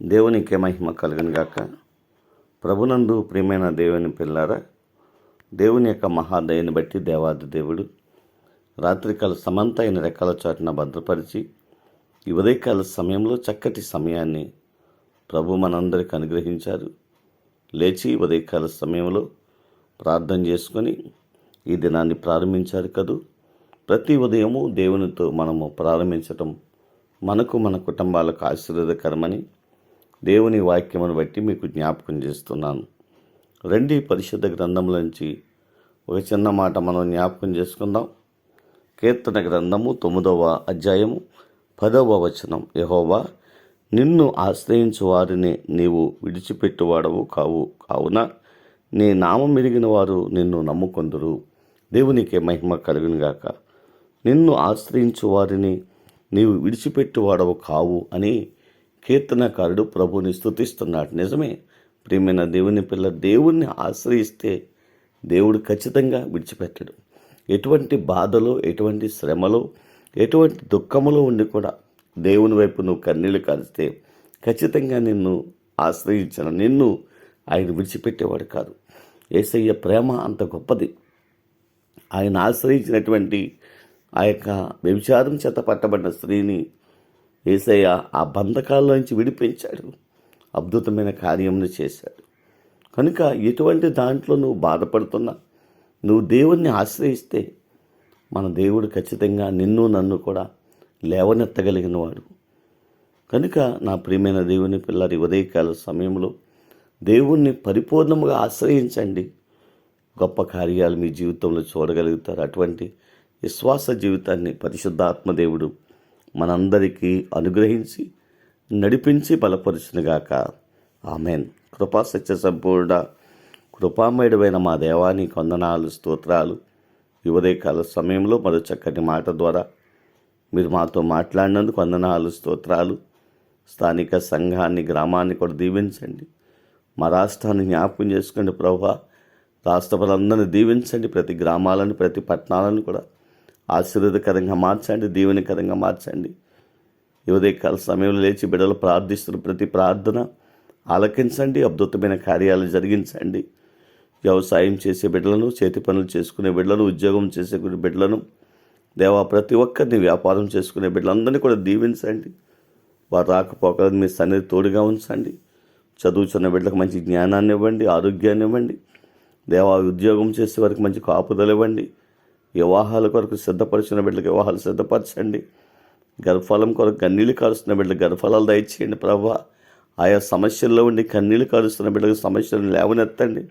దేవునికి మహిమ కలుగును గాక. ప్రభునందు ప్రియమైన దేవుని పిల్లారా, దేవుని యొక్క మహాదయని బట్టి దేవాది దేవుడు రాత్రికాల సమంతైన రెక్కల చాటున భద్రపరిచి ఈ ఉదయకాల సమయంలో చక్కటి సమయాన్ని ప్రభు మనందరికి అనుగ్రహించారు. లేచి ఉదయకాల సమయంలో ప్రార్థన చేసుకొని ఈ దినాన్ని ప్రారంభించారు కదూ. ప్రతి ఉదయము దేవునితో మనము ప్రారంభించటం మన కుటుంబాలకు ఆశీర్వాదకరమని దేవుని వాక్యమును బట్టి మీకు జ్ఞాపకం చేస్తున్నాను. రండి, పరిశుద్ధ గ్రంథంలోంచి ఒక చిన్న మాట మనం జ్ఞాపకం చేసుకుందాం. కీర్తన గ్రంథము 9వ అధ్యాయము 10వ వచనం. యెహోవా, నిన్ను ఆశ్రయించు వారిని నీవు విడిచిపెట్టువాడవు కావున నీ నామం ఎరిగిన వారు నిన్ను నమ్ముకొందురు. దేవునికి మహిమ కలుగును గాక. నిన్ను ఆశ్రయించు వారిని నీవు విడిచిపెట్టువాడవు కావు అని కీర్తనకారుడు ప్రభుని స్తుతిస్తున్నాడు. నిజమే ప్రియమైన దేవుని పిల్ల, దేవుణ్ణి ఆశ్రయిస్తే దేవుడు ఖచ్చితంగా విడిచిపెట్టడు. ఎటువంటి బాధలో, ఎటువంటి శ్రమలో, ఎటువంటి దుఃఖములో ఉండి కూడా దేవుని వైపు నువ్వు కన్నీళ్లు కారిస్తే ఖచ్చితంగా నిన్ను ఆశ్రయించిన నిన్ను ఆయన విడిచిపెట్టేవాడు కాదు. యేసయ్య ప్రేమ అంత గొప్పది. ఆయన ఆశ్రయించినటువంటి ఆ యొక్క వ్యభిచారం చేత పట్టబడిన స్త్రీని యేసయ్య ఆ బంధకాల్లోంచి విడిపించాడు. అద్భుతమైన కార్యమును చేశాడు. కనుక ఎటువంటి దాంట్లో నువ్వు బాధపడుతున్నా నువ్వు దేవుణ్ణి ఆశ్రయిస్తే మన దేవుడు ఖచ్చితంగా నిన్ను నన్ను కూడా లేవనెత్తగలిగిన వాడు. కనుక నా ప్రియమైన దేవుని పిల్లరి ఉదయకాల సమయంలో దేవుణ్ణి పరిపూర్ణముగా ఆశ్రయించండి. గొప్ప కార్యాలు మీ జీవితంలో చూడగలుగుతారు. అటువంటి విశ్వాస జీవితాన్ని పరిశుద్ధాత్మ దేవుడు మనందరికీ అనుగ్రహించి నడిపించి బలపరుచునుగాక. ఆమెన్. కృపా సత్య సంపూర్ణ కృపామయుడమైన మా దేవానికి వందనాలు, స్తోత్రాలు. ఈ ఉదయకాల సమయంలో మరో చక్కటి మాట ద్వారా మీరు మాతో మాట్లాడినందుకు వందనాలు, స్తోత్రాలు. స్థానిక సంఘాన్ని, గ్రామాన్ని కూడా దీవించండి. మా రాష్ట్రాన్ని జ్ఞాపకం చేసుకోండి ప్రభువా. రాష్ట్ర ప్రజలందరినీ దీవించండి. ప్రతి గ్రామాలను, ప్రతి పట్టణాలను కూడా ఆశీర్వాదకరంగా మార్చండి, దీవెనకరంగా మార్చండి. ఈ ఉదయకాల సమయంలో లేచి బిడ్డలు ప్రార్థిస్తున్న ప్రతి ప్రార్థన ఆలకించండి. అద్భుతమైన కార్యాలు జరిగించండి. వ్యవసాయం చేసే బిడ్డలను, చేతి పనులు చేసుకునే బిడ్డలను, ఉద్యోగం చేసే బిడ్డలను దేవా, ప్రతి ఒక్కరిని వ్యాపారం చేసుకునే బిడ్డలందరినీ కూడా దీవించండి. వారు రాకపోకలను మీ సన్నిధి తోడుగా ఉంచండి. చదువుతున్న బిడ్డలకు మంచి జ్ఞానాన్ని ఇవ్వండి, ఆరోగ్యాన్ని ఇవ్వండి. దేవా, ఉద్యోగం చేసే వారికి మంచి కాపుదలు ఇవ్వండి. వివాహాల కొరకు సిద్ధపరిచిన బిడ్డలకు వివాహాలు సిద్ధపరచండి. గర్భఫలం కొరకు కన్నీళ్ళు కారుస్తున్న బిడ్డలకు గర్భఫలాలు దయచేయండి ప్రభా. ఆయా సమస్యల్లో ఉండి కన్నీళ్ళు కారుస్తున్న బిడ్డలకు సమస్యలను లేవనెత్తండి.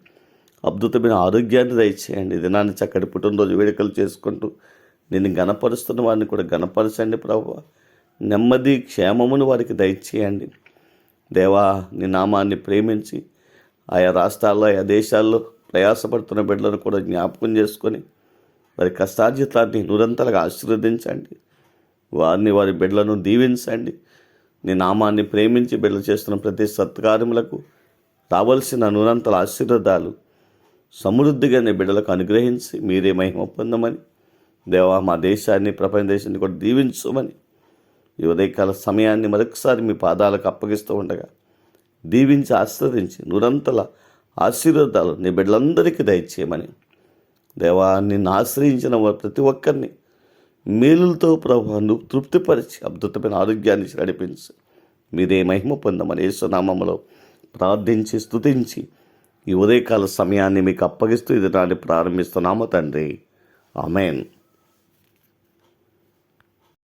అద్భుతమైన ఆరోగ్యాన్ని దయచేయండి. దినాన్ని చక్కటి పుట్టినరోజు వేడుకలు చేసుకుంటూ నిన్ను గణపరుస్తున్న వారిని కూడా గణపరచండి ప్రభా. నెమ్మది క్షేమమును వారికి దయచేయండి. దేవా, నీ నామాన్ని ప్రేమించి ఆయా రాష్ట్రాల్లో, ఆయా దేశాల్లో ప్రయాసపడుతున్న బిడ్డలను కూడా జ్ఞాపకం చేసుకొని వారి కష్టార్జితాన్ని నిరంతరంగా ఆశీర్వదించండి. వారిని, వారి బిడ్డలను దీవించండి. నీ నామాన్ని ప్రేమించి బిడ్డలు చేస్తున్న ప్రతి సత్కార్యములకు రావలసిన నిరంతర ఆశీర్వాదాలు సమృద్ధిగా నీ బిడ్డలకు అనుగ్రహించి మీరే మహిమ పొందమని దేవా, మా దేశాన్ని, ప్రపంచ దేశాన్ని కూడా దీవించమని ఈ ఉదయకాల సమయాన్ని మరొకసారి మీ పాదాలకు అప్పగిస్తూ ఉండగా దీవించి ఆశీర్వదించి నిరంతర ఆశీర్వాదాలు నీ బిడ్డలందరికీ దయచేయమని దేవా, నిన్ను ఆశ్రయించిన ప్రతి ఒక్కరిని మేలులతో ప్రభు నువ్వు తృప్తిపరిచి అద్భుతమైన ఆరోగ్యాన్ని నడిపించి మీరే మహిమ పొందమని యేసు నామములో ప్రార్థించి స్తుతించి ఈ ఉదయకాల సమయాన్ని మీకు అప్పగిస్తూ ఇది నాటి ప్రారంభిస్తున్నాము తండ్రి. ఆమెన్.